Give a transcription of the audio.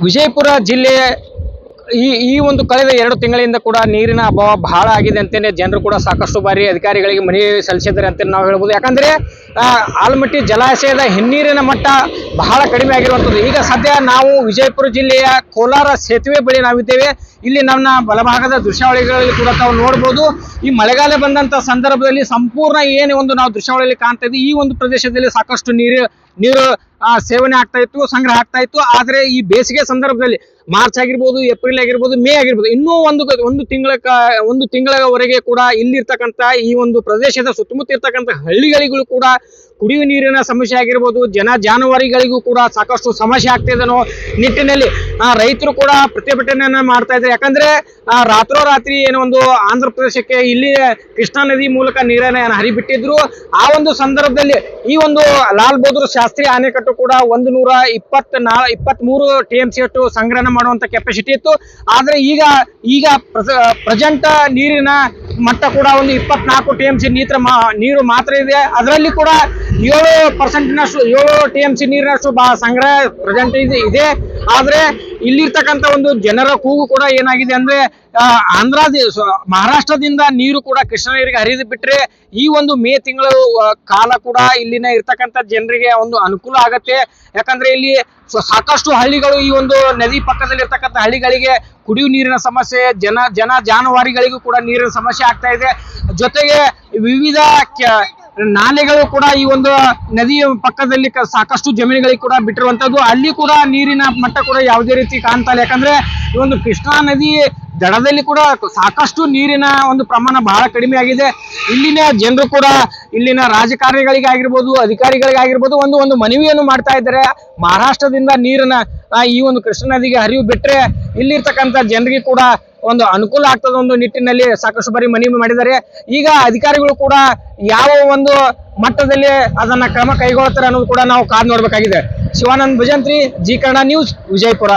ವಿಜಯಪುರ ಜಿಲ್ಲೆ ಈ ಒಂದು ಕಳೆದ 2 ತಿಂಗಳಿಂದ ಕೂಡ ನೀರಿನ ಅಭಾವ ಬಹಳ ಆಗಿದೆ ಅಂತಾನೆ ಜನರು ಕೂಡ ಸಾಕಷ್ಟು ಬಾರಿ ಅಧಿಕಾರಿಗಳಿಗೆ ಮನವಿ ಸಲ್ಲಿಸಿದ್ದಾರೆ ಅಂತ ನಾವು ಹೇಳ್ಬೋದು. ಯಾಕಂದ್ರೆ ಆಲಮಟ್ಟಿ ಜಲಾಶಯದ ಹಿನ್ನೀರಿನ ಮಟ್ಟ ಬಹಳ ಕಡಿಮೆ ಆಗಿರುವಂತದ್ದು. ಈಗ ಸದ್ಯ ನಾವು ವಿಜಯಪುರ ಜಿಲ್ಲೆಯ ಕೋಲಾರ ಸೇತುವೆ ಬಳಿ ನಾವಿದ್ದೇವೆ. ಇಲ್ಲಿ ನನ್ನ ಬಲಭಾಗದ ದೃಶ್ಯಾವಳಿಗಳಲ್ಲಿ ಕೂಡ ತಾವು ನೋಡಬಹುದು. ಈ ಮಳೆಗಾಲ ಬಂದಂತ ಸಂದರ್ಭದಲ್ಲಿ ಸಂಪೂರ್ಣ ಏನು ಒಂದು ನಾವು ದೃಶ್ಯಾವಳಿಯಲ್ಲಿ ಕಾಣ್ತಾ ಇದ್ದೀವಿ, ಈ ಒಂದು ಪ್ರದೇಶದಲ್ಲಿ ಸಾಕಷ್ಟು ನೀರು ಸೇವನೆ ಆಗ್ತಾ ಇತ್ತು, ಸಂಗ್ರಹ ಆಗ್ತಾ ಇತ್ತು. ಆದ್ರೆ ಈ ಬೇಸಿಗೆ ಸಂದರ್ಭದಲ್ಲಿ ಮಾರ್ಚ್ ಆಗಿರ್ಬೋದು, ಏಪ್ರಿಲ್ ಆಗಿರ್ಬೋದು, ಮೇ ಆಗಿರ್ಬೋದು, ಇನ್ನೂ ಒಂದು ತಿಂಗಳವರೆಗೆ ಕೂಡ ಇಲ್ಲಿರ್ತಕ್ಕಂಥ ಈ ಒಂದು ಪ್ರದೇಶದ ಸುತ್ತಮುತ್ತ ಇರ್ತಕ್ಕಂಥ ಹಳ್ಳಿಗಳಿಗೂ ಕೂಡ ಕುಡಿಯುವ ನೀರಿನ ಸಮಸ್ಯೆ ಆಗಿರ್ಬೋದು, ಜಾನುವಾರುಗಳಿಗೂ ಕೂಡ ಸಾಕಷ್ಟು ಸಮಸ್ಯೆ ಆಗ್ತಾ ಇದೆ ಅನ್ನೋ ನಿಟ್ಟಿನಲ್ಲಿ ರೈತರು ಕೂಡ ಪ್ರತಿಭಟನೆಯನ್ನ ಮಾಡ್ತಾ ಇದ್ದಾರೆ. ಯಾಕಂದ್ರೆ ರಾತ್ರೋರಾತ್ರಿ ಏನೋ ಒಂದು ಆಂಧ್ರ ಪ್ರದೇಶಕ್ಕೆ ಇಲ್ಲಿ ಕೃಷ್ಣಾ ನದಿ ಮೂಲಕ ನೀರನ್ನ ಹರಿಬಿಟ್ಟಿದ್ರು. ಆ ಒಂದು ಸಂದರ್ಭದಲ್ಲಿ ಈ ಒಂದು ಲಾಲ್ ಬಹದ್ದೂರ್ ಶಾಸ್ತ್ರಿ ಅಣೆಕಟ್ಟು ಕೂಡ 123 TMC ಅಷ್ಟು ಸಂಗ್ರಹಣ ಮಾಡುವಂತ ಕೆಪಾಸಿಟಿ ಇತ್ತು. ಆದ್ರೆ ಈಗ ಪ್ರೆಸೆಂಟ್ ನೀರಿನ ಮಟ್ಟ ಕೂಡ ಒಂದು 24 TMC ನೀರು ಮಾತ್ರ ಇದೆ. ಅದರಲ್ಲಿ ಕೂಡ 7 TMC ನೀರಿನಷ್ಟು ಸಂಗ್ರಹ ಪ್ರೆಸೆಂಟ್ ಇದೆ. ಆದ್ರೆ ಇಲ್ಲಿರ್ತಕ್ಕಂಥ ಒಂದು ಜನರ ಕೂಗು ಕೂಡ ಏನಾಗಿದೆ ಅಂದ್ರೆ ಮಹಾರಾಷ್ಟ್ರದಿಂದ ನೀರು ಕೂಡ ಕೃಷ್ಣಾ ನೀರಿಗೆ ಹರಿದು ಬಿಟ್ರೆ ಈ ಒಂದು ಮೇ ತಿಂಗಳು ಕಾಲ ಕೂಡ ಇಲ್ಲಿನ ಇರ್ತಕ್ಕಂಥ ಜನರಿಗೆ ಒಂದು ಅನುಕೂಲ ಆಗತ್ತೆ. ಯಾಕಂದ್ರೆ ಇಲ್ಲಿ ಸಾಕಷ್ಟು ಹಳ್ಳಿಗಳು ಈ ಒಂದು ನದಿ ಪಕ್ಕದಲ್ಲಿ ಇರ್ತಕ್ಕಂಥ ಹಳ್ಳಿಗಳಿಗೆ ಕುಡಿಯುವ ನೀರಿನ ಸಮಸ್ಯೆ, ಜಾನುವಾರುಗಳಿಗೂ ಕೂಡ ನೀರಿನ ಸಮಸ್ಯೆ ಆಗ್ತಾ ಇದೆ. ಜೊತೆಗೆ ವಿವಿಧ ನಾಲೆಗಳು ಕೂಡ ಈ ಒಂದು ನದಿ ಪಕ್ಕದಲ್ಲಿ ಸಾಕಷ್ಟು ಜಮೀನುಗಳಿಗೆ ಕೂಡ ಬಿಟ್ಟಿರುವಂತದ್ದು. ಅಲ್ಲಿ ಕೂಡ ನೀರಿನ ಮಟ್ಟ ಕೂಡ ಯಾವುದೇ ರೀತಿ ಕಾಣ್ತಾ ಇಲ್ಲ. ಯಾಕಂದ್ರೆ ಈ ಒಂದು ಕೃಷ್ಣಾ ನದಿ ದಡದಲ್ಲಿ ಕೂಡ ಸಾಕಷ್ಟು ನೀರಿನ ಒಂದು ಪ್ರಮಾಣ ಬಹಳ ಕಡಿಮೆ ಆಗಿದೆ. ಇಲ್ಲಿನ ಜನರು ಕೂಡ ಇಲ್ಲಿನ ರಾಜಕಾರಣಿಗಳಿಗೆ ಆಗಿರ್ಬೋದು, ಅಧಿಕಾರಿಗಳಿಗಾಗಿರ್ಬೋದು ಒಂದು ಮನವಿಯನ್ನು ಮಾಡ್ತಾ ಇದ್ದಾರೆ. ಮಹಾರಾಷ್ಟ್ರದಿಂದ ನೀರನ್ನ ಈ ಒಂದು ಕೃಷ್ಣಾ ನದಿಗೆ ಹರಿವು ಬಿಟ್ರೆ ಇಲ್ಲಿರ್ತಕ್ಕಂಥ ಜನರಿಗೆ ಕೂಡ ಒಂದು ಅನುಕೂಲ ಆಗ್ತದ ಒಂದು ನಿಟ್ಟಿನಲ್ಲಿ ಸಾಕಷ್ಟು ಬಾರಿ ಮನವಿ ಮಾಡಿದ್ದಾರೆ. ಈಗ ಅಧಿಕಾರಿಗಳು ಕೂಡ ಯಾವ ಒಂದು ಮಟ್ಟದಲ್ಲಿ ಅದನ್ನ ಕ್ರಮ ಕೈಗೊಳ್ತಾರೆ ಅನ್ನೋದು ಕೂಡ ನಾವು ಕಾದು ನೋಡ್ಬೇಕಾಗಿದೆ. ಶಿವಾನಂದ್ ಭಜಂತ್ರಿ, ಜಿ ಕನ್ನಡ ನ್ಯೂಸ್, ವಿಜಯಪುರ.